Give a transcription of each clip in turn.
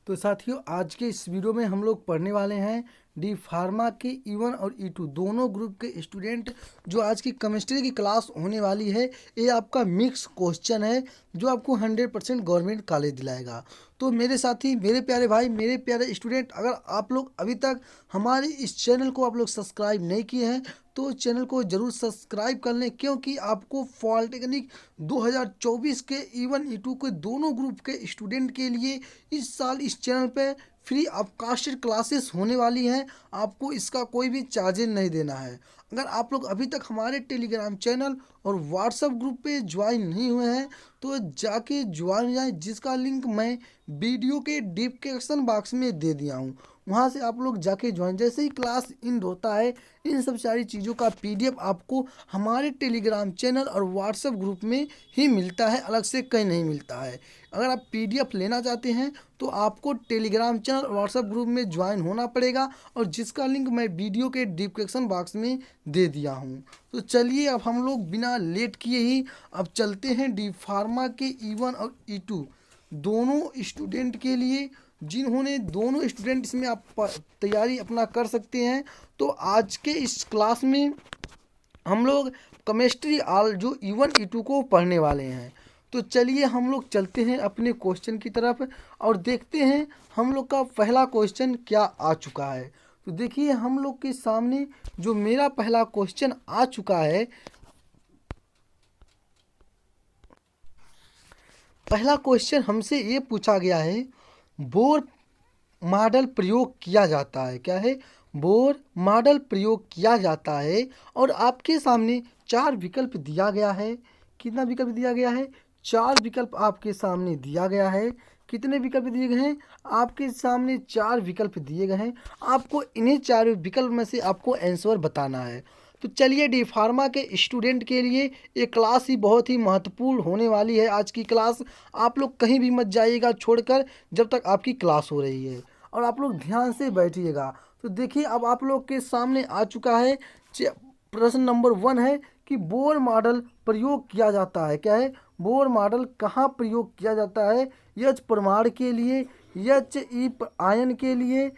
तो साथियों, आज के इस वीडियो में हम लोग पढ़ने वाले हैं डी फार्मा के E1 और E2 दोनों ग्रुप के स्टूडेंट। जो आज की केमिस्ट्री की क्लास होने वाली है, ये आपका मिक्स क्वेश्चन है जो आपको 100% गवर्नमेंट कॉलेज दिलाएगा। तो मेरे साथी, मेरे प्यारे भाई, मेरे प्यारे स्टूडेंट, अगर आप लोग अभी तक हमारे इस चैनल को आप लोग सब्सक्राइब नहीं किए हैं तो चैनल को ज़रूर सब्सक्राइब कर लें, क्योंकि आपको पॉलिटेक्निक 2024 के E1 E2 के दोनों ग्रुप के स्टूडेंट के लिए इस साल इस चैनल पे फ्री ऑफ कास्ट क्लासेस होने वाली हैं। आपको इसका कोई भी चार्जेस नहीं देना है। अगर आप लोग अभी तक हमारे टेलीग्राम चैनल और व्हाट्सएप ग्रुप पे ज्वाइन नहीं हुए हैं तो जाके ज्वाइन हो जाएं, जिसका लिंक मैं वीडियो के डिस्क्रिप्शन बॉक्स में दे दिया हूँ। वहाँ से आप लोग जाके ज्वाइन, जैसे ही क्लास इंड होता है इन सब सारी चीज़ों का PDF आपको हमारे टेलीग्राम चैनल और व्हाट्सएप ग्रुप में ही मिलता है, अलग से कहीं नहीं मिलता है। अगर आप PDF लेना चाहते हैं तो आपको टेलीग्राम चैनल और व्हाट्सएप ग्रुप में ज्वाइन होना पड़ेगा, और जिसका लिंक मैं वीडियो के डिस्क्रिप्शन बॉक्स में दे दिया हूँ। तो चलिए, अब हम लोग बिना लेट किए ही अब चलते हैं डी फार्मा के E1 और E2 दोनों स्टूडेंट के लिए, जिन्होंने दोनों स्टूडेंट इसमें आप तैयारी अपना कर सकते हैं। तो आज के इस क्लास में हम लोग केमिस्ट्री आल जो E1 E2 को पढ़ने वाले हैं। तो चलिए हम लोग चलते हैं अपने क्वेश्चन की तरफ और देखते हैं हम लोग का पहला क्वेश्चन क्या आ चुका है। तो देखिए, हम लोग के सामने जो मेरा पहला क्वेश्चन आ चुका है, पहला क्वेश्चन हमसे ये पूछा गया है, बोर मॉडल प्रयोग किया जाता है। क्या है? बोर मॉडल प्रयोग किया जाता है, और आपके सामने 4 विकल्प दिया गया है। कितना विकल्प दिया गया है? 4 विकल्प आपके सामने दिया गया है। कितने विकल्प दिए गए हैं? आपके सामने 4 विकल्प दिए गए हैं। आपको इन्हीं 4 विकल्प में से आपको आंसर बताना है। तो चलिए, डी फार्मा के स्टूडेंट के लिए ये क्लास ही बहुत ही महत्वपूर्ण होने वाली है। आज की क्लास आप लोग कहीं भी मत जाइएगा छोड़कर, जब तक आपकी क्लास हो रही है, और आप लोग ध्यान से बैठिएगा। तो देखिए, अब आप लोग के सामने आ चुका है प्रश्न नंबर 1 है कि बोर मॉडल प्रयोग किया जाता है। क्या है? बोर मॉडल कहाँ प्रयोग किया जाता है? H परमाणु के लिए, He आयन के लिए।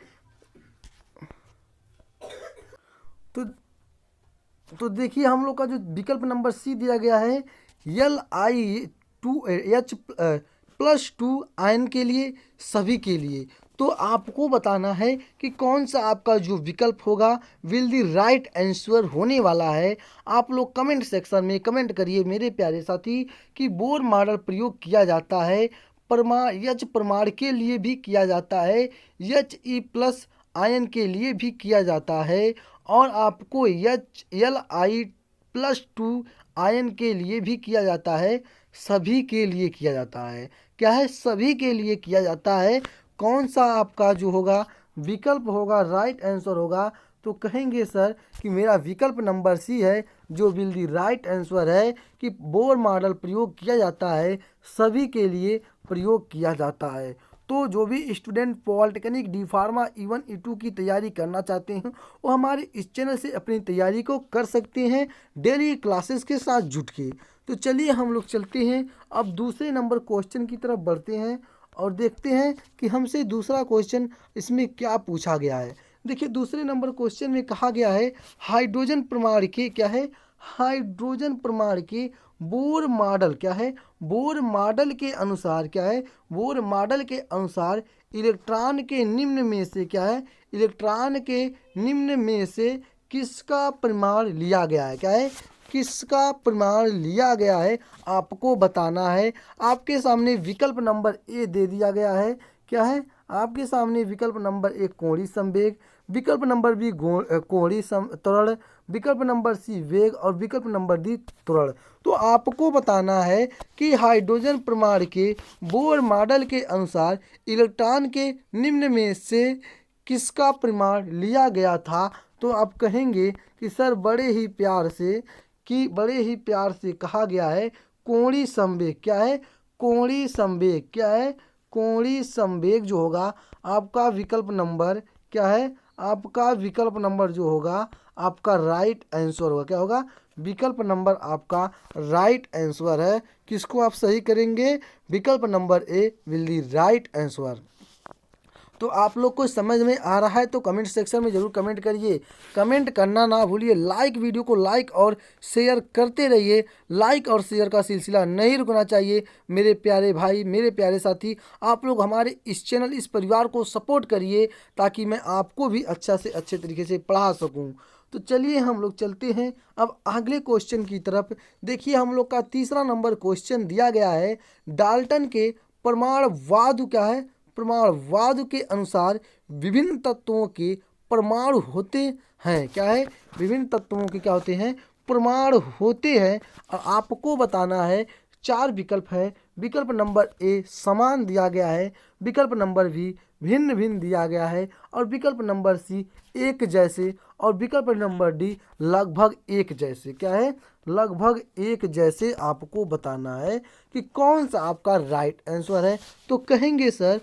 तो देखिए, हम लोग का जो विकल्प नंबर C दिया गया है, Li2H+2 आयन के लिए, सभी के लिए। तो आपको बताना है कि कौन सा आपका जो विकल्प होगा विल दी राइट आंसर होने वाला है। आप लोग कमेंट सेक्शन में कमेंट करिए मेरे प्यारे साथी कि बोर मॉडल प्रयोग किया जाता है H परमाणु के लिए भी किया जाता है, He+ आयन के लिए भी किया जाता है, और आपको Li+2 आयन के लिए भी किया जाता है, सभी के लिए किया जाता है। क्या है? सभी के लिए किया जाता है। कौन सा आपका जो होगा विकल्प होगा, राइट आंसर होगा? तो कहेंगे सर कि मेरा विकल्प नंबर C है जो विल दी राइट आंसर है, कि बोर मॉडल प्रयोग किया जाता है, सभी के लिए प्रयोग किया जाता है। तो जो भी student polytechnic D pharma E1 E2 की तैयारी करना चाहते हैं वो हमारे इस चैनल से अपनी तैयारी को कर सकते हैं, डेली क्लासेस के साथ जुट के। तो चलिए हम लोग चलते हैं, अब दूसरे नंबर क्वेश्चन की तरफ बढ़ते हैं और देखते हैं कि हमसे दूसरा क्वेश्चन इसमें क्या पूछा गया है। देखिए, दूसरे नंबर क्वेश्चन में कहा गया है, हाइड्रोजन परमाणु के, क्या है? हाइड्रोजन परमाणु के बोर मॉडल, क्या है? बोर मॉडल के अनुसार, क्या है? बोर मॉडल के अनुसार इलेक्ट्रॉन के निम्न में से, क्या है? इलेक्ट्रॉन के निम्न में से किसका प्रमाण लिया गया है? क्या है? किसका प्रमाण लिया गया है आपको बताना है। आपके सामने विकल्प नंबर A दे दिया गया है। क्या है? आपके सामने विकल्प नंबर A कोणीय संवेग, विकल्प नंबर B कोणीय त्वरण, विकल्प नंबर C वेग, और विकल्प नंबर D त्वरण। तो आपको बताना है कि हाइड्रोजन परमाणु के बोर मॉडल के अनुसार इलेक्ट्रॉन के निम्न में से किसका प्रमाण लिया गया था। तो आप कहेंगे कि सर बड़े ही प्यार से कहा गया है कोणीय संवेग। क्या है? कोणीय संवेग। क्या है? कोणीय संवेग जो होगा आपका विकल्प नंबर, क्या है? आपका विकल्प नंबर जो होगा आपका राइट आंसर होगा। क्या होगा? विकल्प नंबर आपका राइट आंसर है। किसको आप सही करेंगे? विकल्प number A will the right answer. तो आप लोग को समझ में आ रहा है तो कमेंट सेक्शन में ज़रूर कमेंट करिए, कमेंट करना ना भूलिए, लाइक वीडियो को लाइक और शेयर करते रहिए। लाइक और शेयर का सिलसिला नहीं रुकना चाहिए मेरे प्यारे भाई, मेरे प्यारे साथी। आप लोग हमारे इस चैनल, इस परिवार को सपोर्ट करिए ताकि मैं आपको भी अच्छा से अच्छे तरीके से पढ़ा सकूँ। तो चलिए हम लोग चलते हैं अब अगले क्वेश्चन की तरफ। देखिए हम लोग का तीसरा नंबर क्वेश्चन दिया गया है, डाल्टन के परमाणुवाद क्या है, परमाणुवाद के अनुसार विभिन्न तत्वों के परमाणु होते हैं, क्या है, विभिन्न तत्वों के क्या होते हैं, परमाणु होते हैं। और आपको बताना है, 4 विकल्प है। विकल्प नंबर ए समान दिया गया है, विकल्प नंबर बी भिन्न भिन्न दिया गया है, और विकल्प नंबर सी एक जैसे, और विकल्प नंबर डी लगभग एक जैसे। क्या है, लगभग एक जैसे आपको बताना है कि कौन सा आपका राइट आंसर है। तो कहेंगे सर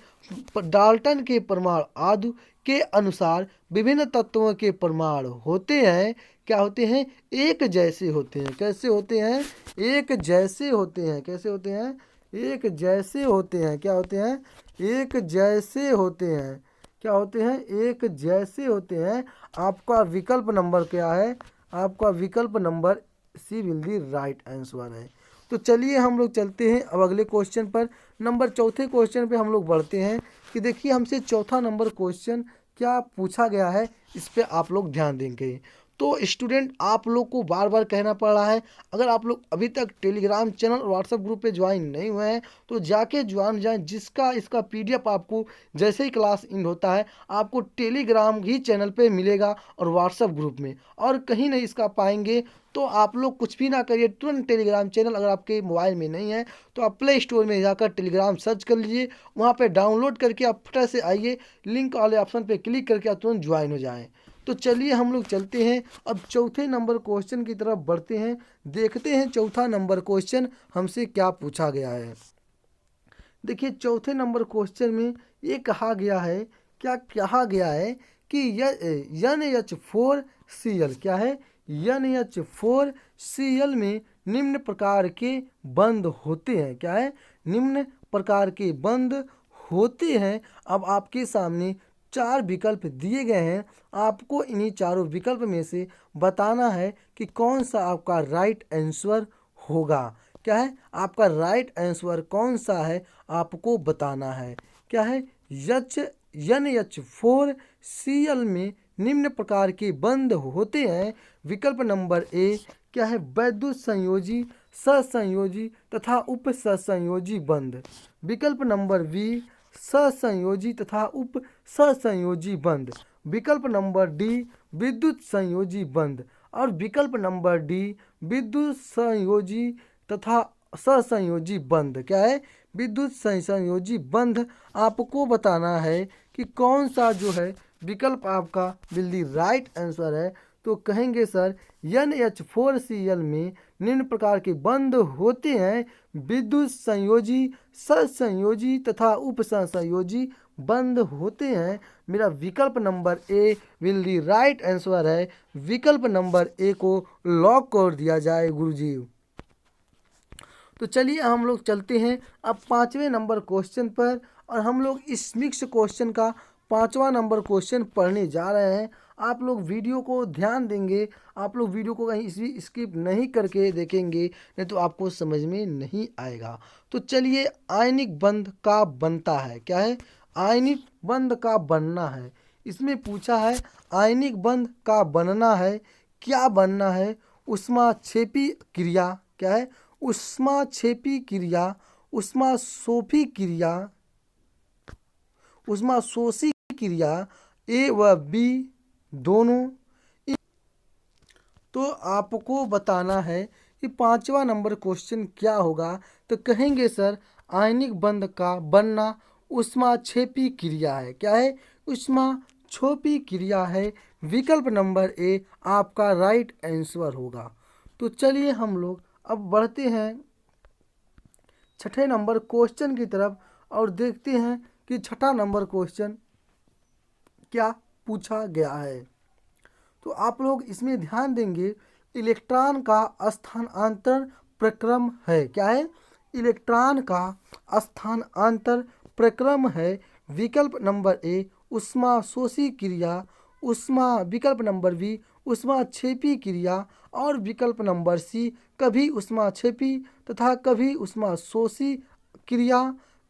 डाल्टन के परमाणु के अनुसार विभिन्न तत्वों के परमाणु होते हैं, क्या होते हैं, एक जैसे होते हैं। कैसे होते हैं, एक जैसे होते हैं। कैसे होते हैं, एक जैसे होते हैं। क्या होते हैं, एक जैसे होते हैं। क्या होते हैं, एक जैसे होते हैं। आपका विकल्प नंबर क्या है, आपका विकल्प number C will the right answer है। तो चलिए हम लोग चलते हैं अब अगले क्वेश्चन पर। नंबर चौथे क्वेश्चन पे हम लोग बढ़ते हैं कि देखिए हमसे चौथा नंबर क्वेश्चन क्या पूछा गया है, इस पे आप लोग ध्यान देंगे। तो स्टूडेंट आप लोग को बार बार कहना पड़ रहा है, अगर आप लोग अभी तक टेलीग्राम चैनल और व्हाट्सएप ग्रुप पे ज्वाइन नहीं हुए हैं तो जाके ज्वाइन जाएं, जिसका इसका पीडीएफ आपको जैसे ही क्लास इन होता है आपको टेलीग्राम ही चैनल पे मिलेगा और व्हाट्सएप ग्रुप में, और कहीं नहीं इसका पाएंगे। तो आप लोग कुछ भी ना करिए, तुरंत टेलीग्राम चैनल अगर आपके मोबाइल में नहीं है तो आप प्ले स्टोर में जाकर टेलीग्राम सर्च कर लीजिए, वहाँ पे डाउनलोड करके आप फटाक से आइए, लिंक वाले ऑप्शन पे क्लिक करके आप तुरंत ज्वाइन हो जाएं। तो चलिए हम लोग चलते हैं अब चौथे नंबर क्वेश्चन की तरफ बढ़ते हैं, देखते हैं चौथा नंबर क्वेश्चन हमसे क्या पूछा गया है। देखिए चौथे नंबर क्वेश्चन में ये कहा गया है, क्या कहा गया है कि NH4Cl क्या है, NH4Cl में निम्न प्रकार के बंध होते हैं। क्या है, निम्न प्रकार के बंध होते हैं। अब आपके सामने 4 विकल्प दिए गए हैं, आपको इन्हीं चारों विकल्प में से बताना है कि कौन सा आपका राइट आंसर होगा। क्या है, आपका राइट आंसर कौन सा है आपको बताना है। क्या है, NH4Cl में निम्न प्रकार के बंध होते हैं। विकल्प नंबर ए क्या है, वैद्युत संयोजी, सहसंयोजी तथा उप सहसंयोजी बंध। विकल्प नंबर बी सहसंयोजी तथा उप सहसंयोजी बंध। विकल्प नंबर डी विद्युत संयोजी बंध, और विकल्प नंबर डी विद्युत संयोजी तथा सहसंयोजी बंध। क्या है, विद्युत संयोजी बंध। आपको बताना है कि कौन सा जो है विकल्प आपका विल दी राइट आंसर है। तो कहेंगे सर NH4Cl में निम्न प्रकार के बंध होते हैं, विद्युत संयोजी, सहसंयोजी तथा उप सहसंयोजी बंध होते हैं। मेरा विकल्प number A will the right answer है। विकल्प नंबर ए को लॉक कर दिया जाए गुरुजी। तो चलिए हम लोग चलते हैं अब 5वें नंबर क्वेश्चन पर, और हम लोग इस मिक्स क्वेश्चन का 5वां नंबर क्वेश्चन पढ़ने जा रहे हैं। आप लोग वीडियो को ध्यान देंगे, आप लोग वीडियो को कहीं स्किप नहीं करके देखेंगे, नहीं तो आपको समझ में नहीं आएगा। तो चलिए, आयनिक बंध का बनता है। क्या है, आयनिक बंध का बनना है। इसमें पूछा है आयनिक बंध का बनना है, क्या बनना है, ऊष्माक्षेपी क्रिया। क्या है, ऊष्माक्षेपी क्रिया, ऊष्माशोषी क्रिया, ऊष्माशोषी क्रिया, ए व बी दोनों। तो आपको बताना है कि 5वां नंबर क्वेश्चन क्या होगा। तो कहेंगे सर आयनिक बंध का बनना ऊष्माक्षेपी क्रिया है। क्या है, ऊष्माक्षेपी क्रिया है। विकल्प नंबर ए आपका राइट आंसर होगा। तो चलिए हम लोग अब बढ़ते हैं 6ठे नंबर क्वेश्चन की तरफ, और देखते हैं कि 6ठा नंबर क्वेश्चन क्या पूछा गया है। तो आप लोग इसमें ध्यान देंगे, इलेक्ट्रॉन का स्थानांतरण प्रक्रम है। क्या है, इलेक्ट्रॉन का स्थानांतरण प्रक्रम है? विकल्प नंबर ए ऊष्माशोषी क्रिया, विकल्प नंबर बी ऊष्माक्षेपी क्रिया और विकल्प नंबर सी कभी ऊष्माक्षेपी तथा कभी ऊष्माशोषी क्रिया।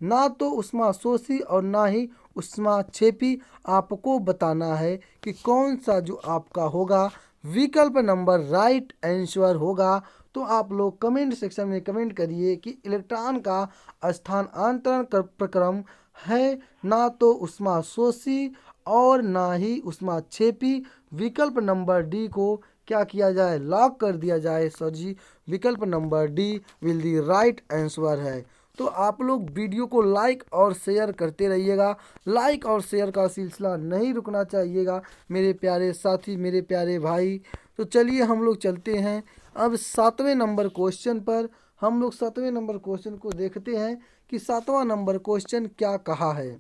ना तो ऊष्माशोषी और ना ही ऊष्माक्षेपी। आपको बताना है कि कौन सा जो आपका होगा विकल्प नंबर राइट आंसर होगा। तो आप लोग कमेंट सेक्शन में कमेंट करिए कि इलेक्ट्रॉन का स्थानांतरण प्रक्रम है ना तो ऊष्माशोषी और ना ही ऊष्माक्षेपी। विकल्प नंबर डी को क्या किया जाए, लॉक कर दिया जाए। सर जी विकल्प number D will the right answer है। तो आप लोग वीडियो को लाइक और शेयर करते रहिएगा। लाइक और शेयर का सिलसिला नहीं रुकना चाहिएगा मेरे प्यारे साथी, मेरे प्यारे भाई। तो चलिए हम लोग चलते हैं अब 7वें नंबर क्वेश्चन पर। हम लोग 7वें नंबर क्वेश्चन को देखते हैं कि 7वां नंबर क्वेश्चन क्या कहा है।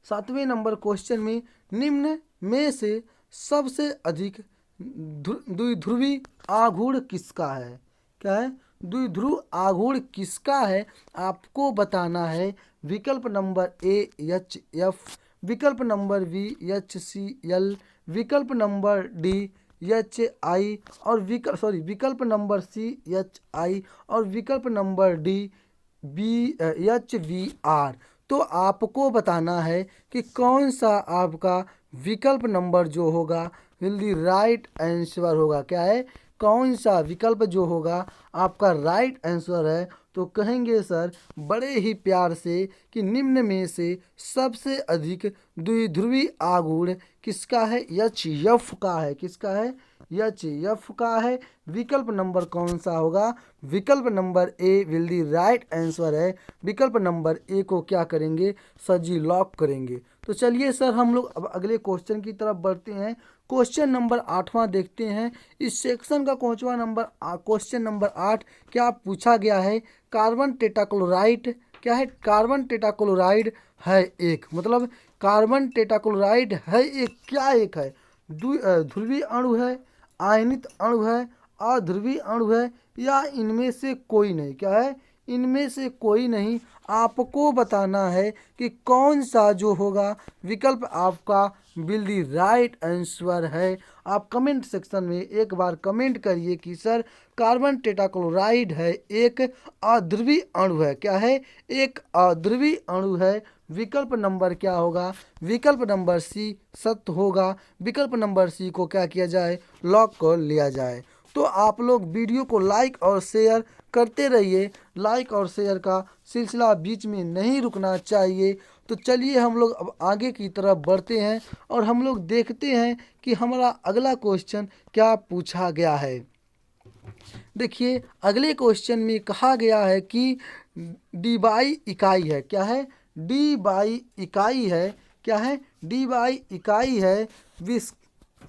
7वें नंबर क्वेश्चन में निम्न में से सबसे अधिक द्विध्रुवी आघूर्ण किसका है? क्या है? द्विध्रुव आघूर्ण किसका है आपको बताना है। विकल्प नंबर ए HF, विकल्प नंबर बी HCl, विकल्प नंबर डी HI और विकल्प नंबर सी HI और विकल्प नंबर डी HBr। तो आपको बताना है कि कौन सा आपका विकल्प नंबर जो होगा विल दी राइट आंसर होगा। क्या है? कौन सा विकल्प जो होगा आपका राइट आंसर है। तो कहेंगे सर बड़े ही प्यार से कि निम्न में से सबसे अधिक द्विध्रुवी आघूर्ण किसका है? HF का है। किसका है? HF का है। विकल्प नंबर कौन सा होगा? विकल्प number A will the right answer है। विकल्प नंबर ए को क्या करेंगे सर जी, लॉक करेंगे। तो चलिए सर हम लोग अब अगले क्वेश्चन की तरफ बढ़ते हैं। क्वेश्चन नंबर 8वां देखते हैं। इस सेक्शन का क्वेश्चन नंबर 8 क्या पूछा गया है? कार्बन टेट्राक्लोराइड क्या है? कार्बन टेट्राक्लोराइड है एक, मतलब कार्बन टेट्राक्लोराइड है एक, क्या एक है? ध्रुवीय अणु है, आयनित अणु है, अध्रुवीय अणु है या इनमें से कोई नहीं? क्या है? इनमें से कोई नहीं। आपको बताना है कि कौन सा जो होगा विकल्प आपका विल दी राइट आंसर है। आप कमेंट सेक्शन में एक बार कमेंट करिए कि सर कार्बन टेट्राक्लोराइड है एक अध्रुवीय अणु है। क्या है? एक अध्रुवीय अणु है। विकल्प नंबर क्या होगा? विकल्प नंबर सी सत्य होगा। विकल्प नंबर सी को क्या किया जाए, लॉक कर लिया जाए। तो आप लोग वीडियो को लाइक और शेयर करते रहिए। लाइक और शेयर का सिलसिला बीच में नहीं रुकना चाहिए। तो चलिए हम लोग अब आगे की तरफ बढ़ते हैं और हम लोग देखते हैं कि हमारा अगला क्वेश्चन क्या पूछा गया है। देखिए अगले क्वेश्चन में कहा गया है कि डी बाई इकाई है। क्या है? डी बाई इकाई है। क्या है? डी बाई इकाई है।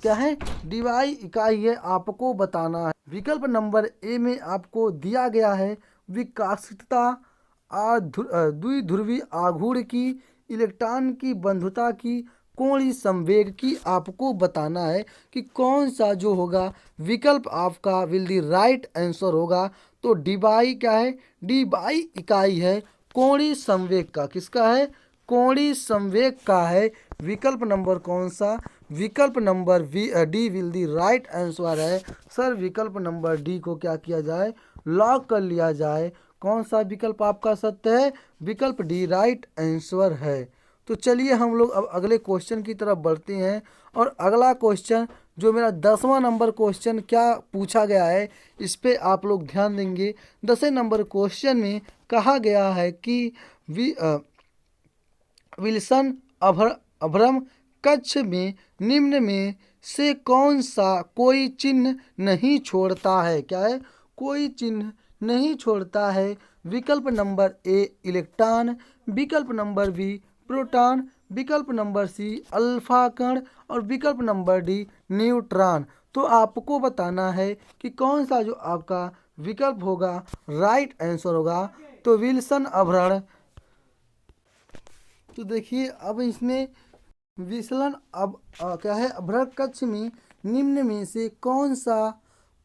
क्या है? डी बाई इकाई है। आपको बताना है। विकल्प नंबर ए में आपको दिया गया है विकासितता द्विध्रुवी आघूर्ण की, इलेक्ट्रॉन की बंधुता की, कोणीय संवेग की। आपको बताना है कि कौन सा जो होगा विकल्प आपका विल दी राइट आंसर होगा। तो डी बाई क्या है? डी बाई इकाई है कोणीय संवेग का। किसका है? कोणीय संवेग का है। विकल्प नंबर कौन सा? विकल्प number D will the right answer है। सर विकल्प नंबर डी को क्या किया जाए, लॉक कर लिया जाए। कौन सा विकल्प आपका सत्य है? विकल्प डी राइट आंसर है। तो चलिए हम लोग अब अगले क्वेश्चन की तरफ बढ़ते हैं और अगला क्वेश्चन जो मेरा 10वां नंबर क्वेश्चन क्या पूछा गया है इस पे आप लोग ध्यान देंगे। 10वें नंबर क्वेश्चन में कहा गया है कि विल्सन अभ्रम कक्ष में निम्न में से कौन सा कोई चिन्ह नहीं छोड़ता है। क्या है? कोई चिन्ह नहीं छोड़ता है। विकल्प नंबर ए इलेक्ट्रॉन, विकल्प नंबर बी प्रोटॉन, विकल्प नंबर सी अल्फा कण और विकल्प नंबर डी न्यूट्रॉन। तो आपको बताना है कि कौन सा जो आपका विकल्प होगा राइट आंसर होगा। तो विल्सन अभ्रम। तो देखिए अब इसमें विचलन अब क्या है, अभ्रक कक्ष में निम्न में से कौन सा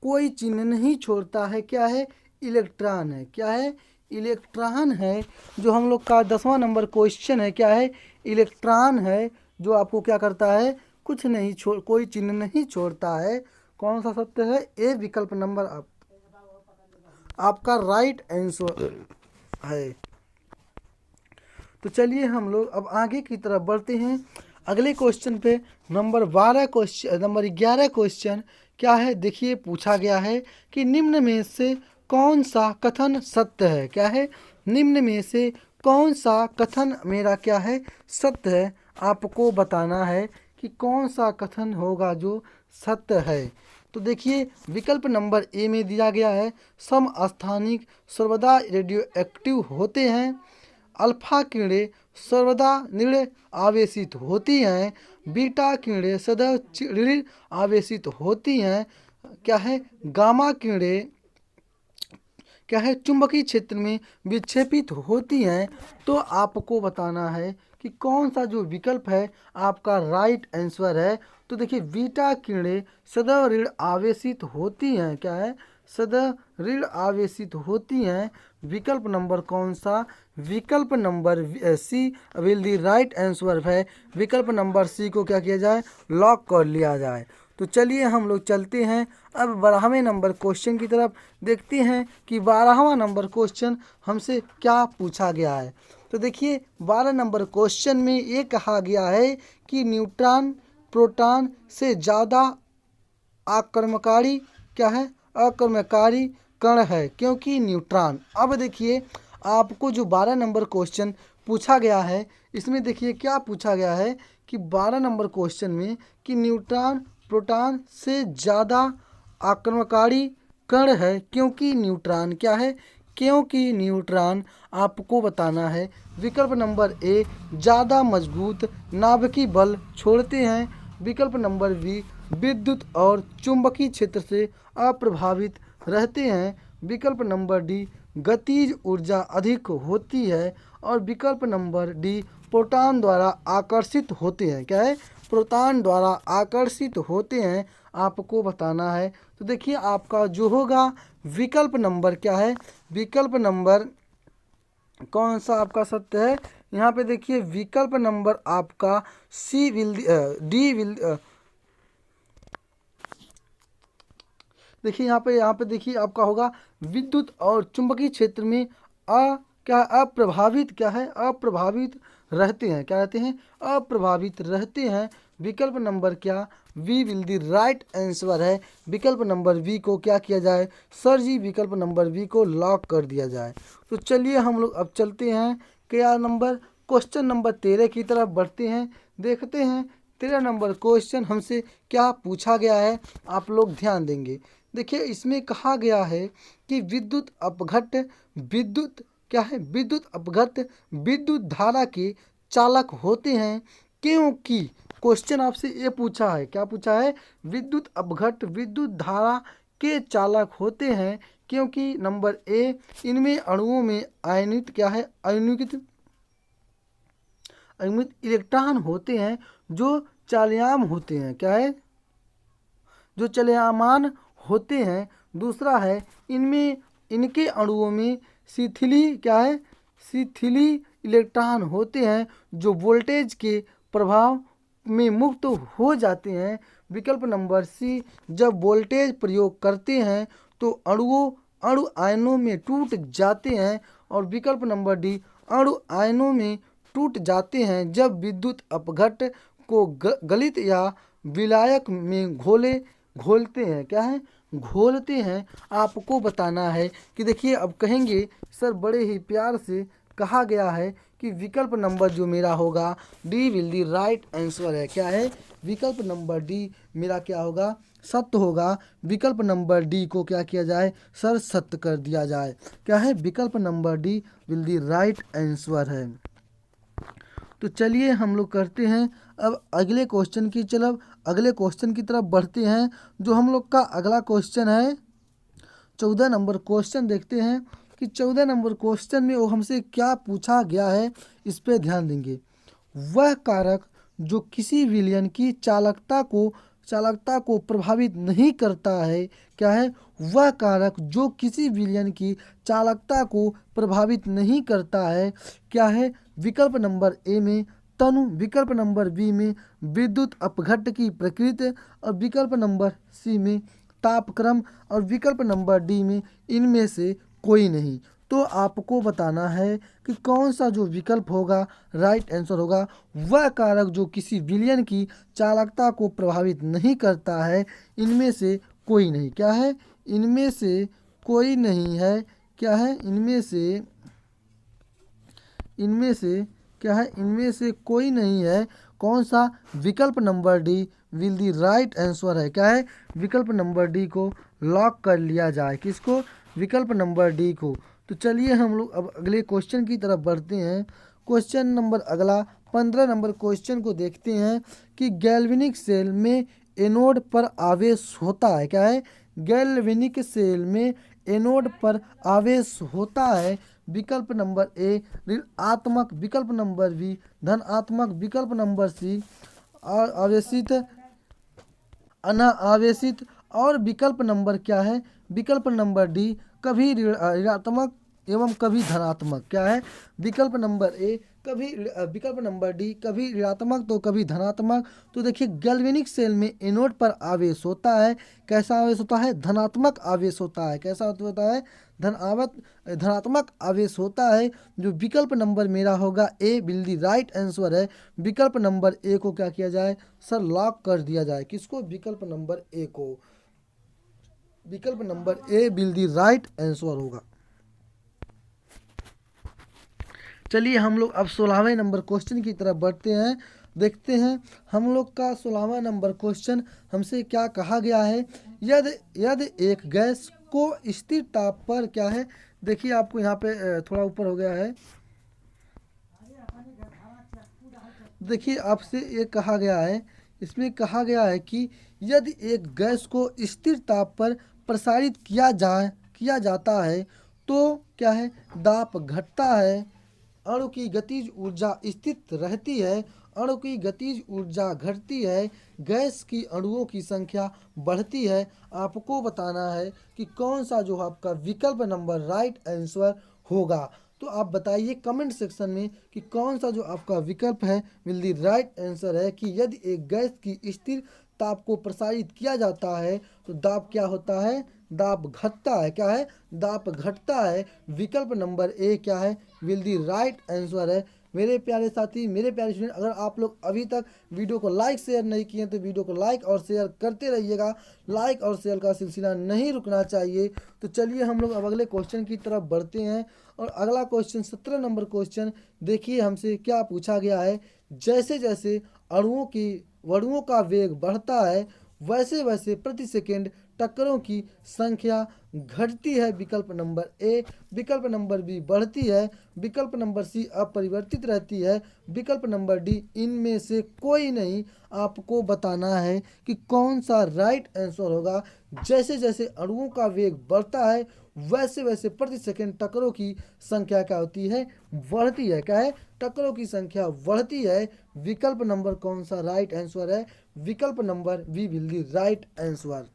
कोई चिन्ह नहीं छोड़ता है। क्या है? इलेक्ट्रॉन है। क्या है? इलेक्ट्रॉन है जो हम लोग का 10वां नंबर क्वेश्चन है, क्या है, इलेक्ट्रॉन है जो आपको क्या करता है, कुछ नहीं छोड़, कोई चिन्ह नहीं छोड़ता है। कौन सा सत्य है, ए विकल्प नंबर आपका राइट आंसर है। तो चलिए हम लोग अब आगे की तरफ बढ़ते हैं अगले क्वेश्चन पे। नंबर 11 क्वेश्चन क्या है, देखिए पूछा गया है कि निम्न में से कौन सा कथन सत्य है, क्या है, निम्न में से कौन सा कथन मेरा क्या है, सत्य है। आपको बताना है कि कौन सा कथन होगा जो सत्य है। तो देखिए विकल्प नंबर ए में दिया गया है, समस्थानिक सर्वदा रेडियो एक्टिव होते हैं, अल्फा किरणें सर्वदा ऋण आवेशित होती हैं, बीटा किरणें सदैव ऋण आवेशित होती हैं, क्या है, गामा किरणें क्या है, चुंबकीय क्षेत्र में विक्षेपित होती हैं। तो आपको बताना है कि कौन सा जो विकल्प है आपका राइट आंसर है। तो देखिए बीटा किरणें सदैव ऋण आवेशित होती हैं, क्या है, सदैव ऋण आवेशित होती हैं। विकल्प नंबर कौन सा, विकल्प number C will the right answer है। विकल्प नंबर सी को क्या किया जाए, लॉक कर लिया जाए। तो चलिए हम लोग चलते हैं अब 12वें नंबर क्वेश्चन की तरफ, देखते हैं कि 12वां नंबर क्वेश्चन हमसे क्या पूछा गया है। तो देखिए 12 नंबर क्वेश्चन में ये कहा गया है कि न्यूट्रॉन प्रोटॉन से ज़्यादा आक्रमणकारी क्या है, आक्रमणकारी कण है, क्योंकि न्यूट्रॉन। अब देखिए आपको जो 12 नंबर क्वेश्चन पूछा गया है इसमें देखिए क्या पूछा गया है कि 12 नंबर क्वेश्चन में कि न्यूट्रॉन प्रोटॉन से ज़्यादा आक्रमणकारी कण है, क्योंकि न्यूट्रॉन क्या है, क्योंकि न्यूट्रॉन। आपको बताना है विकल्प नंबर ए ज़्यादा मजबूत नाभिकीय बल छोड़ते हैं, विकल्प नंबर बी विद्युत और चुंबकीय क्षेत्र से अप्रभावित रहते हैं, विकल्प नंबर डी गतिज ऊर्जा अधिक होती है, और विकल्प नंबर डी प्रोटॉन द्वारा आकर्षित होते हैं, क्या है, प्रोटॉन द्वारा आकर्षित होते हैं। आपको बताना है। तो देखिए आपका जो होगा विकल्प नंबर क्या है, विकल्प नंबर कौन सा आपका सत्य है। यहाँ पे देखिए विकल्प नंबर आपका सी विल डी विल देखिए यहाँ पे देखिए आपका होगा विद्युत और चुंबकीय क्षेत्र में अप्रभावित क्या है, अप्रभावित रहते हैं, क्या रहते हैं, अप्रभावित रहते हैं। विकल्प नंबर क्या, B will the right answer है। विकल्प नंबर वी को क्या किया जाए सर जी, विकल्प नंबर वी को लॉक कर दिया जाए। तो चलिए हम लोग अब चलते हैं क्या नंबर क्वेश्चन नंबर 13 की तरफ बढ़ते हैं, देखते हैं 13 नंबर क्वेश्चन हमसे क्या पूछा गया है, आप लोग ध्यान देंगे। देखिए इसमें कहा गया है कि विद्युत अपघट्ट विद्युत क्या है, विद्युत अपघट्ट विद्युत धारा के चालक होते हैं, क्योंकि क्वेश्चन आपसे ये पूछा है, क्या पूछा है, विद्युत अपघट्ट विद्युत धारा के चालक होते हैं, क्योंकि नंबर ए इनमें अणुओं में आयनित क्या है, आयनित इलेक्ट्रॉन होते हैं जो चालयाम होते हैं, क्या है, जो चालयमान होते हैं। दूसरा है इनमें इनके अणुओं में शिथिली क्या है, शिथिली इलेक्ट्रॉन होते हैं जो वोल्टेज के प्रभाव में मुक्त हो जाते हैं। विकल्प नंबर सी जब वोल्टेज प्रयोग करते हैं तो अणु आयनों में टूट जाते हैं, और विकल्प नंबर डी अणु आयनों में टूट जाते हैं जब विद्युत अपघट्ट को गलित या विलायक में घोलते हैं, क्या है, घोलते हैं। आपको बताना है कि देखिए अब कहेंगे सर बड़े ही प्यार से कहा गया है कि विकल्प नंबर जो मेरा होगा D will the right answer है, क्या है, विकल्प नंबर डी मेरा क्या होगा, सत्य होगा। विकल्प नंबर डी को क्या किया जाए सर, सत्य कर दिया जाए, क्या है, विकल्प number D will the right answer है। तो चलिए हम लोग करते हैं अब अगले क्वेश्चन की अगले क्वेश्चन की तरफ बढ़ते हैं। जो हम लोग का अगला क्वेश्चन है 14 नंबर क्वेश्चन, देखते हैं कि 14 नंबर क्वेश्चन में वो हमसे क्या पूछा गया है, इस पे ध्यान देंगे। वह कारक जो किसी विलयन की चालकता को प्रभावित नहीं करता है, क्या है, वह कारक जो किसी विलयन की चालकता को प्रभावित नहीं करता है, क्या है, विकल्प नंबर ए में तनु, विकल्प नंबर बी में विद्युत अपघट्ट की प्रकृति और विकल्प नंबर सी में तापक्रम और विकल्प नंबर डी में इनमें से कोई नहीं। तो आपको बताना है कि कौन सा जो विकल्प होगा राइट आंसर होगा। वह कारक जो किसी विलयन की चालकता को प्रभावित नहीं करता है, इनमें से कोई नहीं, क्या है, इनमें से कोई नहीं है, क्या है, इनमें से क्या है, इनमें से कोई नहीं है। कौन सा, विकल्प number D will the right answer है, क्या है, विकल्प नंबर डी को लॉक कर लिया जाए। किसको, विकल्प नंबर डी को। तो चलिए हम लोग अब अगले क्वेश्चन की तरफ बढ़ते हैं। क्वेश्चन नंबर अगला 15 नंबर क्वेश्चन को देखते हैं कि गैल्वेनिक सेल में एनोड पर आवेश होता है, क्या है, गैल्वेनिक सेल में एनोड पर आवेश होता है। विकल्प नंबर ए ऋणात्मक, विकल्प नंबर बी धनात्मक, विकल्प नंबर सी आवेशित अनावेशित और विकल्प नंबर क्या है, विकल्प नंबर डी कभी ऋणात्मक एवं कभी धनात्मक, क्या है, विकल्प नंबर ए कभी विकल्प नंबर डी कभी ऋणात्मक तो कभी धनात्मक। तो देखिए गैल्वेनिक सेल में एनोड पर आवेश होता है, कैसा आवेश होता है, धनात्मक आवेश होता है, कैसा होता है, धनात्मक आवेश होता है। जो विकल्प नंबर मेरा होगा ए विल दी राइट आंसर है। विकल्प नंबर ए को क्या किया जाए सर, लॉक कर दिया जाए। किसको, विकल्प नंबर ए को, विकल्प number A will the right answer होगा। चलिए हम लोग अब 16वें नंबर क्वेश्चन की तरफ बढ़ते हैं। देखते हैं हम लोग का 16वां नंबर क्वेश्चन हमसे क्या कहा गया है। यदि एक गैस को स्थिर ताप पर, क्या है, देखिए आपको यहाँ पे थोड़ा ऊपर हो गया है, देखिए आपसे ये कहा गया है, इसमें कहा गया है कि यदि एक गैस को स्थिर ताप पर प्रसारित किया जाता है तो क्या है, दाब घटता है, अणु की गतिज ऊर्जा स्थिर रहती है, अणु की गतिज ऊर्जा घटती है, गैस की अणुओं की संख्या बढ़ती है। आपको बताना है कि कौन सा जो आपका विकल्प नंबर राइट आंसर होगा। तो आप बताइए कमेंट सेक्शन में कि कौन सा जो आपका विकल्प है विल दी राइट आंसर है कि यदि एक गैस की स्थिर ताप को प्रसारित किया जाता है तो दाब क्या होता है, दाब घटता है, क्या है, दाब घटता है। विकल्प नंबर ए क्या है, विल दी राइट आंसर है। मेरे प्यारे साथी, मेरे प्यारे स्टूडेंट, अगर आप लोग अभी तक वीडियो को लाइक शेयर नहीं किए तो वीडियो को लाइक और शेयर करते रहिएगा। लाइक और शेयर का सिलसिला नहीं रुकना चाहिए। तो चलिए हम लोग अब अगले क्वेश्चन की तरफ बढ़ते हैं। और अगला क्वेश्चन 17 नंबर क्वेश्चन देखिए हमसे क्या पूछा गया है। जैसे जैसे अणुओं का वेग बढ़ता है वैसे वैसे प्रति सेकेंड टक्करों की संख्या घटती है। विकल्प नंबर ए, विकल्प नंबर बी बढ़ती है, विकल्प नंबर सी अपरिवर्तित रहती है, विकल्प नंबर डी इनमें से कोई नहीं। आपको बताना है कि कौन सा राइट आंसर होगा। जैसे जैसे अणुओं का वेग बढ़ता है वैसे वैसे प्रति सेकेंड टक्करों की संख्या क्या होती है, बढ़ती है, क्या है, टक्करों की संख्या बढ़ती है। विकल्प नंबर कौन सा राइट आंसर है, विकल्प number B will the right answer.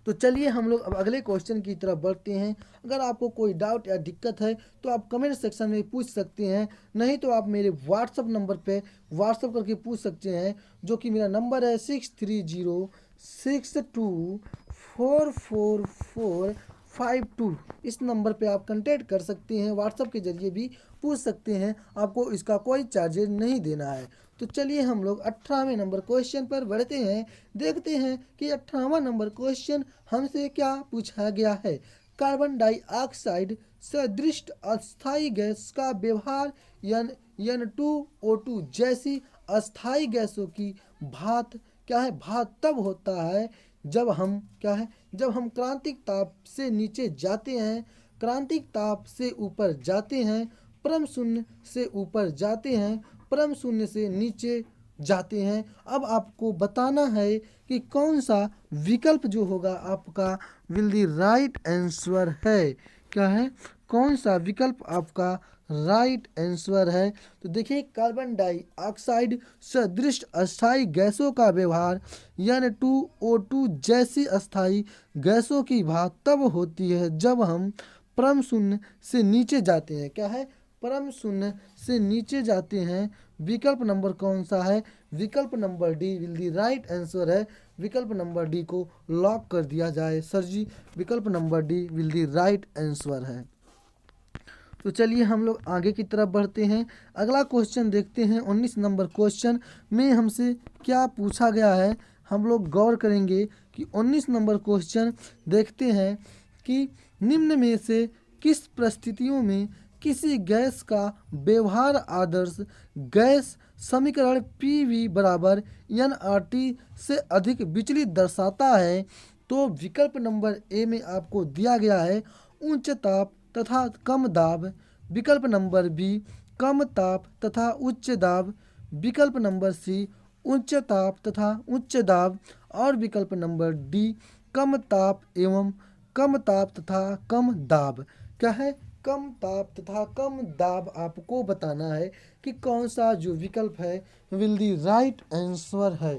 तो चलिए हम लोग अब अगले क्वेश्चन की तरफ बढ़ते हैं। अगर आपको कोई डाउट या दिक्कत है तो आप कमेंट सेक्शन में पूछ सकते हैं, नहीं तो आप मेरे व्हाट्सअप नंबर पे व्हाट्सअप करके पूछ सकते हैं, जो कि मेरा नंबर है 6306244452। इस नंबर पे आप कांटेक्ट कर सकते हैं, व्हाट्सअप के जरिए भी पूछ सकते हैं, आपको इसका कोई चार्जेज नहीं देना है। तो चलिए हम लोग 18वें नंबर क्वेश्चन पर बढ़ते हैं। देखते हैं कि 18वां नंबर क्वेश्चन हमसे क्या पूछा गया है। कार्बन डाइऑक्साइड सदृश अस्थायी गैस का व्यवहार N2O2 जैसी अस्थायी गैसों की भात क्या है, भात तब होता है जब हम क्या है, जब हम क्रांतिक ताप से नीचे जाते हैं, क्रांतिक ताप से ऊपर जाते हैं, परम शून्य से ऊपर जाते हैं, परम शून्य से नीचे जाते हैं। अब आपको बताना है कि कौन सा विकल्प जो होगा आपका विल दी राइट आंसर है। क्या है, कौन सा विकल्प आपका राइट आंसर है। तो देखिए, कार्बन डाइऑक्साइड सदृश अस्थायी गैसों का व्यवहार N2O2 जैसी अस्थायी गैसों की भाप तब होती है जब हम परम शून्य से नीचे जाते हैं। क्या है, परम शून्य से नीचे जाते हैं। विकल्प नंबर कौन सा है, विकल्प number D will the right answer है। विकल्प नंबर डी को लॉक कर दिया जाए। सर जी, विकल्प number D will the right answer है। तो चलिए हम लोग आगे की तरफ बढ़ते हैं। अगला क्वेश्चन देखते हैं। 19 नंबर क्वेश्चन में हमसे क्या पूछा गया है, हम लोग गौर करेंगे कि 19 नंबर क्वेश्चन देखते हैं कि निम्न में से किस परिस्थितियों में किसी गैस का व्यवहार आदर्श गैस समीकरण PV बराबर nRT से अधिक विचलित दर्शाता है। तो विकल्प नंबर ए में आपको दिया गया है उच्च ताप तथा कम दाब। विकल्प नंबर बी कम ताप तथा उच्च दाब। विकल्प नंबर सी उच्च ताप तथा उच्च दाब। और विकल्प नंबर डी कम ताप एवं कम ताप तथा कम दाब। क्या है, कम ताप तथा कम दाब आपको बताना है कि कौन सा जो विकल्प है विल दी राइट आंसर है।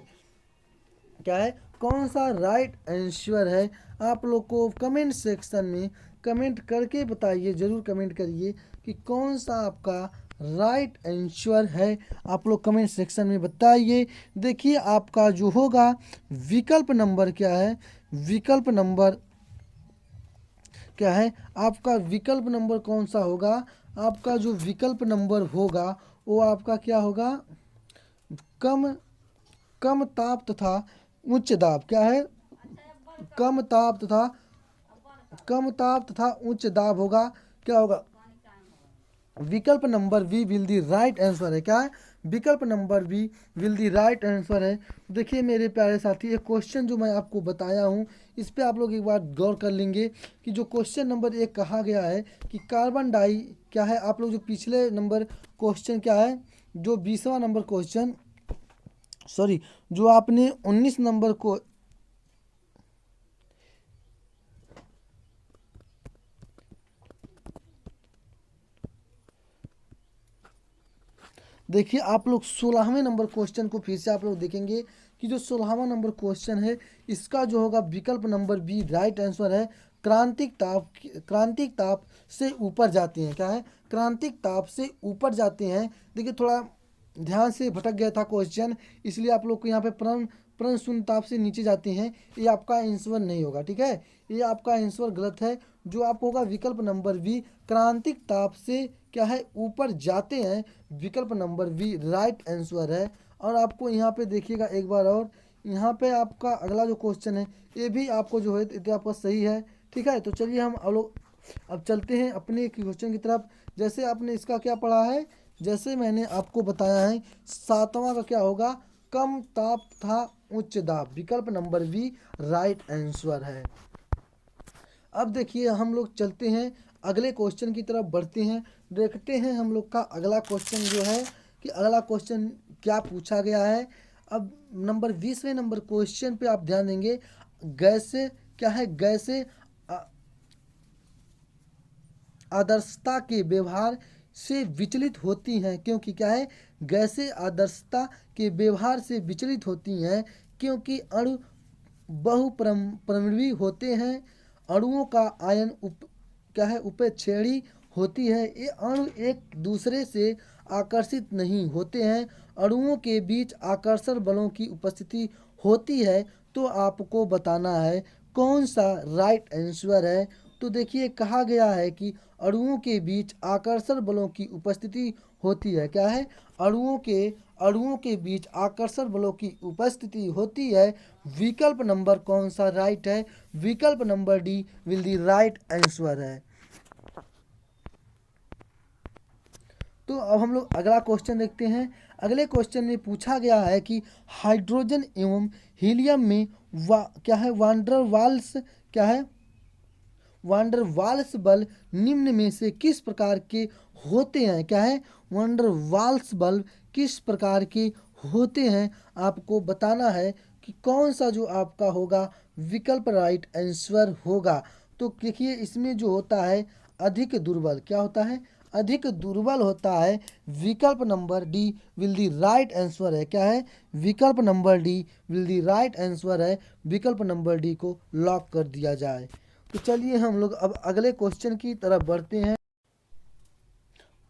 क्या है, कौन सा राइट आंसर है। आप लोग को कमेंट सेक्शन में कमेंट करके बताइए, ज़रूर कमेंट करिए कि कौन सा आपका राइट आंसर है। आप लोग कमेंट सेक्शन में बताइए। देखिए, आपका जो होगा विकल्प नंबर क्या है, विकल्प नंबर क्या है, आपका विकल्प नंबर कौन सा होगा। आपका जो विकल्प नंबर होगा वो आपका क्या होगा, कम कम ताप तथा उच्च दाब। क्या है, कम ताप तथा उच्च दाब होगा। क्या होगा, विकल्प number B will the right answer है। क्या है, विकल्प number B will the right answer है। देखिए मेरे प्यारे साथी, एक क्वेश्चन जो मैं आपको बताया हूँ इस पे आप लोग एक बार गौर कर लेंगे कि जो क्वेश्चन नंबर 1 कहा गया है कि कार्बन डाई क्या है। आप लोग जो पिछले नंबर क्वेश्चन क्या है, जो 20वां नंबर क्वेश्चन, सॉरी, जो आपने 19 नंबर को देखिए, आप लोग 16वें नंबर क्वेश्चन को फिर से आप लोग देखेंगे कि जो 16वां नंबर क्वेश्चन है इसका जो होगा विकल्प नंबर बी राइट आंसर है। क्रांतिक ताप से ऊपर जाते हैं। क्या है, क्रांतिक ताप से ऊपर जाते हैं। देखिए, थोड़ा ध्यान से भटक गया था क्वेश्चन, इसलिए आप लोग को यहाँ पे प्रण शून्य ताप से नीचे जाते हैं, ये आपका आंसर नहीं होगा। ठीक है, ये आपका आंसर गलत है। जो आपको होगा विकल्प नंबर बी क्रांतिक ताप से क्या है ऊपर जाते हैं। विकल्प नंबर बी राइट आंसर है। और आपको यहाँ पे देखिएगा एक बार, और यहाँ पे आपका अगला जो क्वेश्चन है ये भी आपको जो है ये आपका सही है। ठीक है, तो चलिए हम लोग अब चलते हैं अपने क्वेश्चन की तरफ। जैसे आपने इसका क्या पढ़ा है, जैसे मैंने आपको बताया है 7वां का क्या होगा, कम ताप था उच्च दाब। विकल्प नंबर बी राइट आंसर है। अब देखिए हम लोग चलते हैं अगले क्वेश्चन की तरफ बढ़ते हैं। देखते हैं हम लोग का अगला क्वेश्चन जो है कि अगला क्वेश्चन क्या पूछा गया है। अब नंबर 20वें नंबर क्वेश्चन पे आप ध्यान देंगे। गैसे क्या है, गैसे आदर्शता के व्यवहार से विचलित होती हैं, क्योंकि क्या है, गैसें आदर्शता के व्यवहार से विचलित होती हैं क्योंकि अणु बहुपरमाणु होते हैं। अणुओं का आयन क्या है, उपेक्षणीय होती है। ये अणु एक दूसरे से आकर्षित नहीं होते हैं। अणुओं के बीच आकर्षण बलों की उपस्थिति होती है। तो आपको बताना है कौन सा राइट आंसर है। तो देखिए, कहा गया है कि अणुओं के बीच आकर्षण बलों की उपस्थिति होती है। क्या है, अणुओं के बीच आकर्षण बलों की उपस्थिति होती है। विकल्प नंबर कौन सा राइट है, विकल्प number D will the right answer है। तो अब हम लोग अगला क्वेश्चन देखते हैं। अगले क्वेश्चन में पूछा गया है कि हाइड्रोजन एवं हीलियम में क्या है, वांडर वाल्स बल निम्न में से किस प्रकार के होते हैं। क्या है, वांडर वाल्स बल किस प्रकार के होते हैं। आपको बताना है कि कौन सा जो आपका होगा विकल्प राइट आंसर होगा। तो देखिए, इसमें जो होता है अधिक दुर्बल, क्या होता है, अधिक दुर्बल होता है। विकल्प number D will the right answer है, क्या है, विकल्प number D will the right answer है। विकल्प नंबर डी को लॉक कर दिया जाए। तो चलिए हम लोग अब अगले क्वेश्चन की तरफ बढ़ते हैं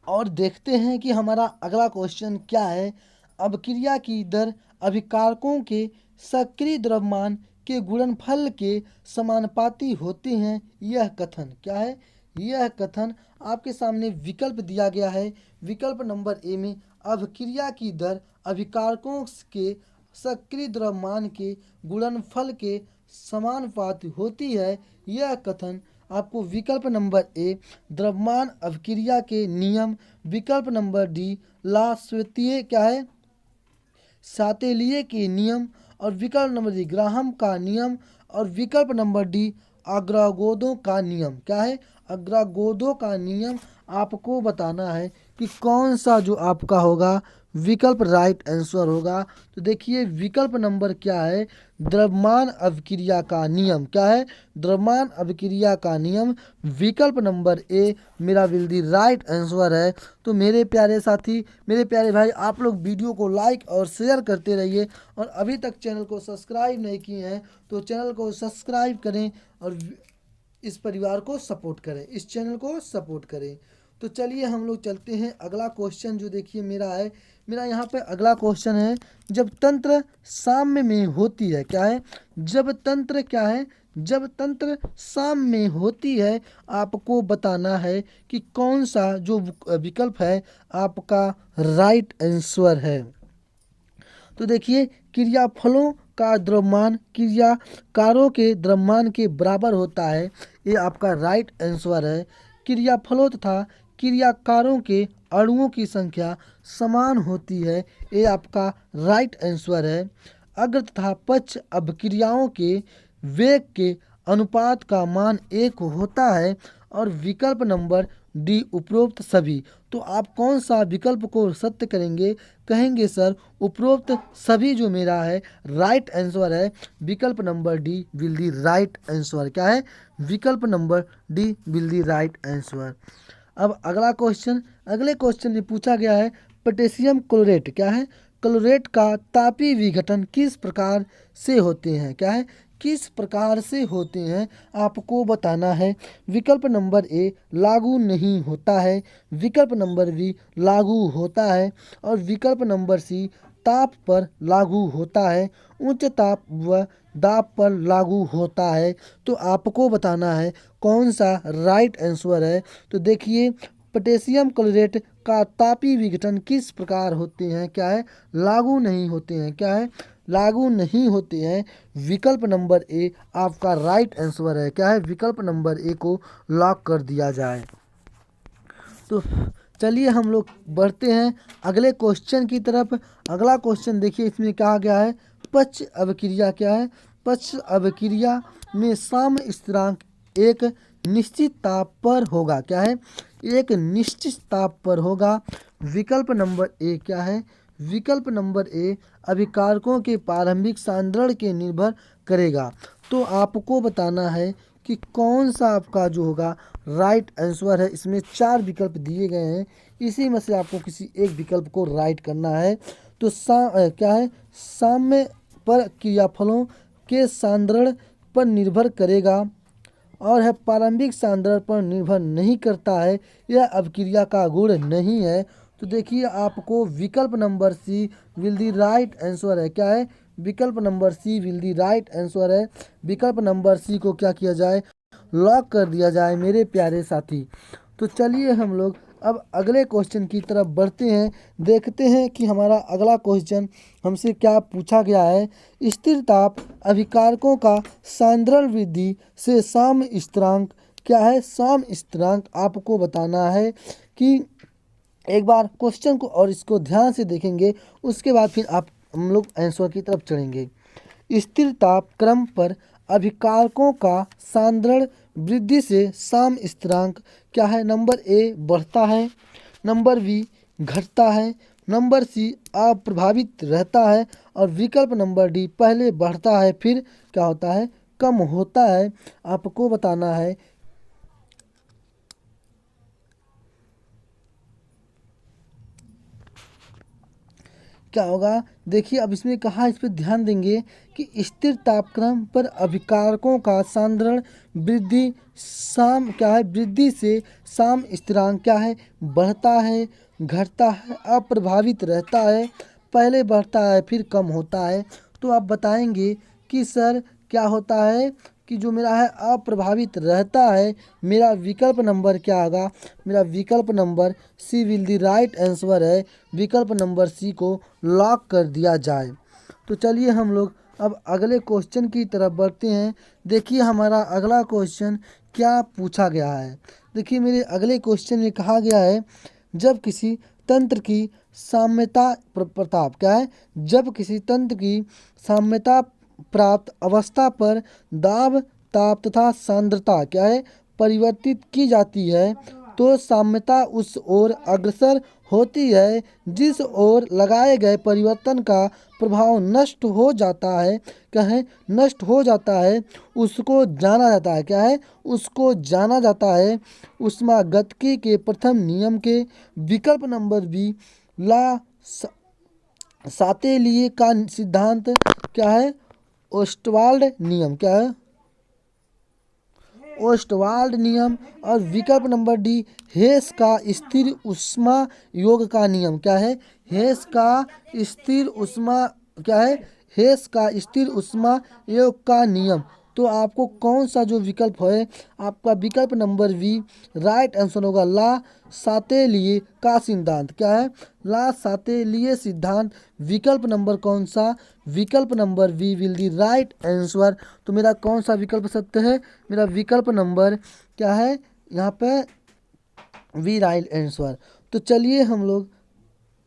और देखते हैं कि हमारा अगला क्वेश्चन क्या है। अभिक्रिया की दर अभिकारकों के सक्रिय द्रव्यमान के गुणनफल के समानुपाती होते हैं। यह कथन, क्या है, यह कथन आपके सामने विकल्प दिया गया है। विकल्प नंबर ए में अभिक्रिया की दर अभिकारकों के सक्रिय द्रव्यमान के गुणनफल के समानुपाती होती है। यह कथन आपको विकल्प नंबर ए द्रव्यमान अभिक्रिया के नियम, विकल्प नंबर डी लास्वेतिये, क्या है, सातेलिए के नियम, और विकल्प नंबर डी ग्राहम का नियम, और विकल्प नंबर डी अग्रागोदो का नियम, क्या है, अग्रागोदो का नियम आपको बताना है कि कौन सा जो आपका होगा विकल्प राइट आंसर होगा। तो देखिए विकल्प नंबर क्या है, द्रव्यमान अभिक्रिया का नियम, क्या है, द्रव्यमान अभिक्रिया का नियम। विकल्प नंबर ए मेरा विल दी राइट आंसर है। तो मेरे प्यारे साथी, मेरे प्यारे भाई, आप लोग वीडियो को लाइक और शेयर करते रहिए, और अभी तक चैनल को सब्सक्राइब नहीं किए हैं तो चैनल को सब्सक्राइब करें और इस परिवार को सपोर्ट करें, इस चैनल को सपोर्ट करें। तो चलिए हम लोग चलते हैं अगला क्वेश्चन जो देखिए मेरा है, मेरा यहाँ पे अगला क्वेश्चन है, जब तंत्र साम्य में होती है, क्या है, जब तंत्र, क्या है, जब तंत्र साम्य में होती है, आपको बताना है कि कौन सा जो विकल्प है आपका राइट आंसर है। तो देखिए क्रियाफलों का द्रव्यमान क्रियाकारों के द्रव्यमान के बराबर होता है, ये आपका राइट आंसर है। क्रियाफलों तथा क्रियाकारों के अणुओं की संख्या समान होती है, ये आपका राइट आंसर है। अग्र तथा पक्ष अभिक्रियाओं के वेग के अनुपात का मान 1 होता है, और विकल्प नंबर डी उपरोक्त सभी। तो आप कौन सा विकल्प को सत्य करेंगे, कहेंगे सर उपरोक्त सभी जो मेरा है राइट आंसर है। विकल्प number D will the right answer, क्या है, विकल्प number D will the right answer. अब अगला क्वेश्चन, अगले क्वेश्चन में पूछा गया है पोटेशियम क्लोरेट, क्या है, क्लोरेट का तापीय विघटन किस प्रकार से होते हैं, क्या है, किस प्रकार से होते हैं आपको बताना है। विकल्प नंबर ए लागू नहीं होता है, विकल्प नंबर बी लागू होता है, और विकल्प नंबर सी ताप पर लागू होता है, उच्च ताप व दाब पर लागू होता है। तो आपको बताना है कौन सा राइट आंसर है। तो देखिए पोटेशियम क्लोरेट का तापीय विघटन किस प्रकार होते हैं, क्या है, लागू नहीं होते हैं, क्या है, लागू नहीं होते हैं। विकल्प नंबर ए आपका राइट आंसर है, क्या है, विकल्प नंबर ए को लॉक कर दिया जाए। तो चलिए हम लोग बढ़ते हैं अगले क्वेश्चन की तरफ। अगला क्वेश्चन देखिए इसमें कहा गया है पक्ष अभिक्रिया, क्या है, पक्ष अभिक्रिया में साम्य स्थिरांक एक निश्चित ताप पर होगा, क्या है, एक निश्चित ताप पर होगा। विकल्प नंबर ए क्या है, विकल्प नंबर ए अभिकारकों के प्रारंभिक सांद्रण के निर्भर करेगा। तो आपको बताना है कि कौन सा आपका जो होगा राइट आंसर है। इसमें 4 विकल्प दिए गए हैं, इसी में से आपको किसी एक विकल्प को राइट करना है। तो क्या है, साम्य पर क्रियाफलों के सांद्रण पर निर्भर करेगा, और है प्रारंभिक सांद्रण पर निर्भर नहीं करता है, यह अभिक्रिया का गुण नहीं है। तो देखिए आपको विकल्प number C will the right answer है, क्या है, विकल्प number C will the right answer है। विकल्प नंबर सी को क्या किया जाए, लॉक कर दिया जाए मेरे प्यारे साथी। तो चलिए हम लोग अब अगले क्वेश्चन की तरफ बढ़ते हैं, देखते हैं कि हमारा अगला क्वेश्चन हमसे क्या पूछा गया है। स्थिर ताप अभिकारकों का सांद्रण वृद्धि से साम्य स्थिरांक, क्या है, साम्य स्थिरांक आपको बताना है। कि एक बार क्वेश्चन को और इसको ध्यान से देखेंगे, उसके बाद फिर हम लोग आंसर की तरफ चढ़ेंगे। स्थिर ताप क्रम पर अभिकारकों का सांद्रण वृद्धि से साम्य स्थिरांक क्या है, नंबर ए बढ़ता है, नंबर बी घटता है, नंबर सी अप्रभावित रहता है, और विकल्प नंबर डी पहले बढ़ता है फिर क्या होता है, कम होता है। आपको बताना है क्या होगा, देखिए अब इसमें कहा, इस पर ध्यान देंगे कि स्थिर तापक्रम पर अभिकारकों का सांद्रण वृद्धि साम क्या है, वृद्धि से साम स्थिरांक क्या है, बढ़ता है, घटता है, अप्रभावित रहता है, पहले बढ़ता है फिर कम होता है। तो आप बताएंगे कि सर क्या होता है कि जो मेरा है अप्रभावित रहता है, मेरा विकल्प नंबर क्या होगा, मेरा विकल्प number C will the right answer है। विकल्प नंबर सी को लॉक कर दिया जाए। तो चलिए हम लोग अब अगले क्वेश्चन की तरफ बढ़ते हैं। देखिए हमारा अगला क्वेश्चन क्या पूछा गया है। देखिए मेरे अगले क्वेश्चन में कहा गया है, जब किसी तंत्र की साम्यता प्रताप क्या है, जब किसी तंत्र की साम्यता प्राप्त अवस्था पर दाब, ताप तथा सांद्रता क्या है, परिवर्तित की जाती है, तो साम्यता उस ओर अग्रसर होती है जिस ओर लगाए गए परिवर्तन का प्रभाव नष्ट हो जाता है। क्या है, नष्ट हो जाता है, उसको जाना जाता है। क्या है, उसको जाना जाता है ऊष्मागतिकी के प्रथम नियम के विकल्प नंबर बी ला सातेलिए का सिद्धांत क्या है, ओस्टवाल्ड नियम। क्या है, ओस्टवाल्ड नियम। और विकल्प नंबर डी हेस का स्थिर ऊष्मा योग का नियम। क्या है, हेस का स्थिर ऊष्मा क्या है, हेस का स्थिर ऊष्मा योग का नियम। तो आपको कौन सा जो विकल्प है, आपका विकल्प नंबर वी राइट आंसर होगा, ला सातेलिए का सिद्धांत। क्या है, ला सातेलिए सिद्धांत। विकल्प नंबर कौन सा, विकल्प number B will the right answer. तो मेरा कौन सा विकल्प सत्य है, मेरा विकल्प नंबर क्या है यहाँ पे वी राइट आंसर। तो चलिए हम लोग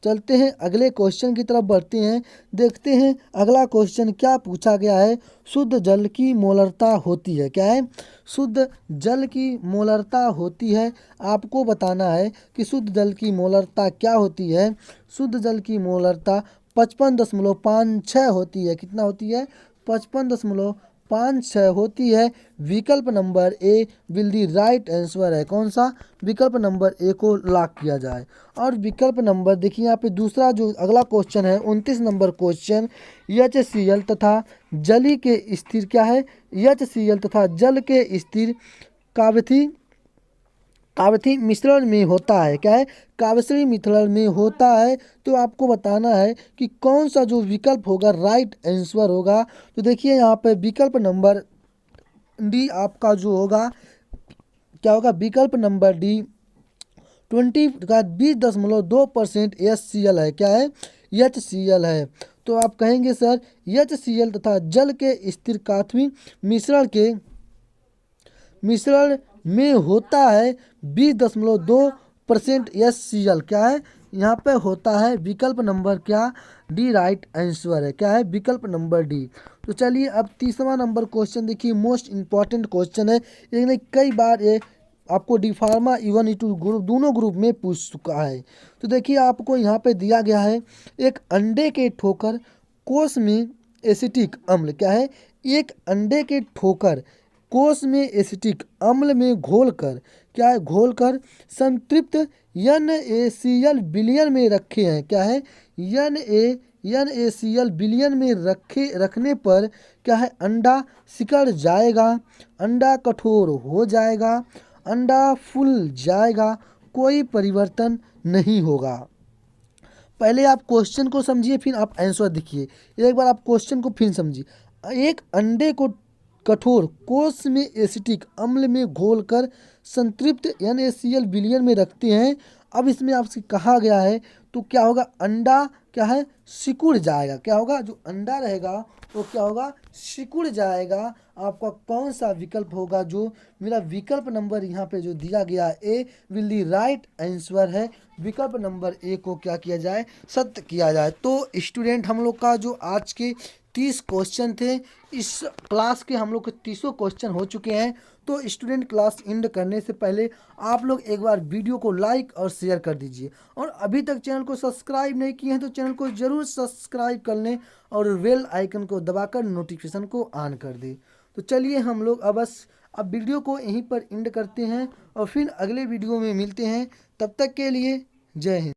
चलते हैं अगले क्वेश्चन की तरफ बढ़ते हैं। देखते हैं अगला क्वेश्चन क्या पूछा गया है। शुद्ध जल की मोलरता होती है। क्या है, शुद्ध जल की मोलरता होती है। आपको बताना है कि शुद्ध जल की मोलरता क्या होती है। शुद्ध जल की मोलरता 55.56 होती है। कितना होती है, 55.56 होती है। विकल्प number A will the right answer है। कौन सा, विकल्प नंबर ए को लॉक किया जाए। और विकल्प नंबर देखिए यहाँ पे दूसरा जो अगला क्वेश्चन है 29 नंबर क्वेश्चन, HCl तथा जली के स्थिर क्या है, HCl तथा जल के स्थिर कावथी मिश्रण में होता है। क्या है, कावस्री मिश्रण में होता है। तो आपको बताना है कि कौन सा जो विकल्प होगा राइट आंसर होगा। तो देखिए यहाँ पे विकल्प नंबर डी आपका जो होगा क्या होगा, विकल्प नंबर डी 20.2% HCl है। क्या है, HCl है। तो आप कहेंगे सर HCl तथा जल के स्थिर काथवी मिश्रण में होता है 20.2% HCl। क्या है, यहाँ पे होता है विकल्प नंबर क्या, डी राइट आंसर है। क्या है, विकल्प नंबर डी। तो चलिए अब तीसरा नंबर क्वेश्चन देखिए, मोस्ट इम्पॉर्टेंट क्वेश्चन है। ये कई बार ये आपको D pharma E1 E2 group दोनों ग्रुप में पूछ चुका है। तो देखिए आपको यहाँ पे दिया गया है, एक अंडे के ठोकर कोष में एसिटिक अम्ल। क्या है, एक अंडे के ठोकर कोष में एसिटिक अम्ल में घोलकर क्या है, घोलकर संतृप्त NaCl विलयन में रखे हैं। क्या है, NaCl विलयन में रखने पर क्या है, अंडा सिकुड़ जाएगा, अंडा कठोर हो जाएगा, अंडा फूल जाएगा, कोई परिवर्तन नहीं होगा। पहले आप क्वेश्चन को समझिए फिर आप आंसर देखिए। एक बार आप क्वेश्चन को फिर समझिए। एक अंडे को कठोर कोष में एसिटिक अम्ल में घोलकर संतृप्त NaCl विलयन में रखते हैं। अब इसमें आपसे कहा गया है तो क्या होगा, अंडा क्या है, सिकुड़ जाएगा। क्या होगा, जो अंडा रहेगा वो क्या होगा, सिकुड़ जाएगा। आपका कौन सा विकल्प होगा, जो मेरा विकल्प नंबर यहाँ पे जो दिया गया ए विल दी राइट आंसर है। विकल्प नंबर ए को क्या किया जाए, सत्य किया जाए। तो स्टूडेंट हम लोग का जो आज के 30 क्वेश्चन थे, इस क्लास के हम लोग के 30 क्वेश्चन हो चुके हैं। तो स्टूडेंट क्लास एंड करने से पहले आप लोग एक बार वीडियो को लाइक और शेयर कर दीजिए, और अभी तक चैनल को सब्सक्राइब नहीं किए हैं तो चैनल को ज़रूर सब्सक्राइब कर लें और बेल आइकन को दबाकर नोटिफिकेशन को ऑन कर दें। तो चलिए हम लोग अब वीडियो को यहीं पर एंड करते हैं और फिर अगले वीडियो में मिलते हैं। तब तक के लिए जय हिंद।